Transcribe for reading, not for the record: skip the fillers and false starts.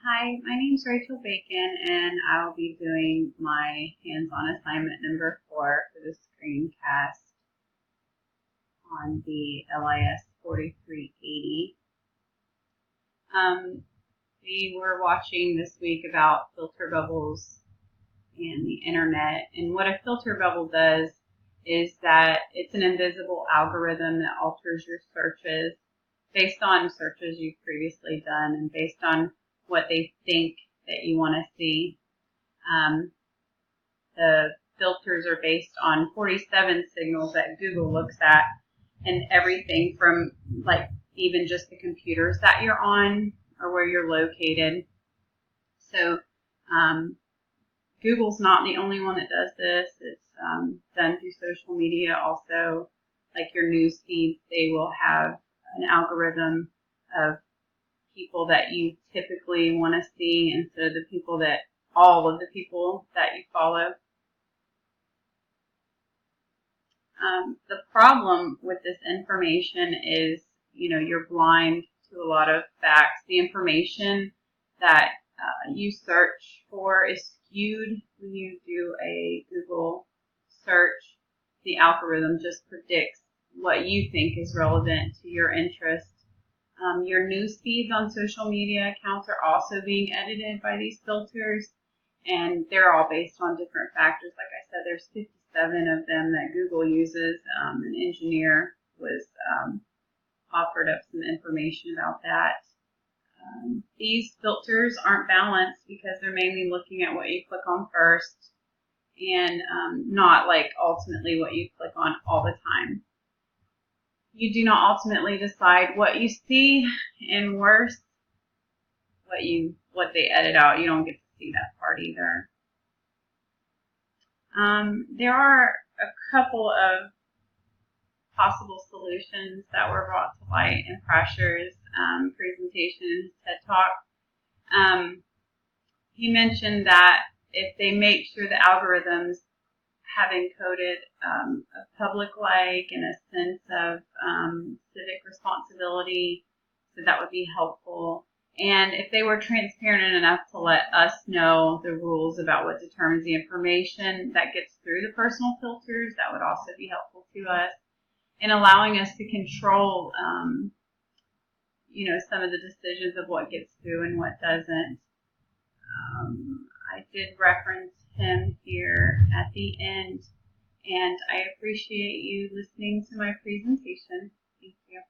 Hi, my name is Rachel Bacon, and I'll be doing my hands-on assignment number 4 for the screencast on the LIS 4380. We were watching this week about filter bubbles and the internet, and what a filter bubble does is that it's an invisible algorithm that alters your searches based on searches you've previously done and based on what they think that you want to see. Um, the filters are based on 47 signals that Google looks at, and everything from like even just the computers that you're on or where you're located. So Google's not the only one that does this. It's done through social media also. Like your news feeds, they will have an algorithm of people that you typically want to see instead of all of the people that you follow. The problem with this information is, you're blind to a lot of facts. The information that you search for is skewed when you do a Google search. The algorithm just predicts what you think is relevant to your interest. Your news feeds on social media accounts are also being edited by these filters, and they're all based on different factors. Like I said, there's 57 of them that Google uses. An engineer was offered up some information about that. These filters aren't balanced because they're mainly looking at what you click on first and not like ultimately what you click on all the time. You do not ultimately decide what you see, and worse, what they edit out. You don't get to see that part either. There are a couple of possible solutions that were brought to light in Pressure's presentation in his TED Talk. He mentioned that if they make sure the algorithms have encoded a public like and a sense of civic responsibility, so that would be helpful. And if they were transparent enough to let us know the rules about what determines the information that gets through the personal filters, that would also be helpful to us. And allowing us to control, some of the decisions of what gets through and what doesn't. I did reference him here at the end, and I appreciate you listening to my presentation. Thank you.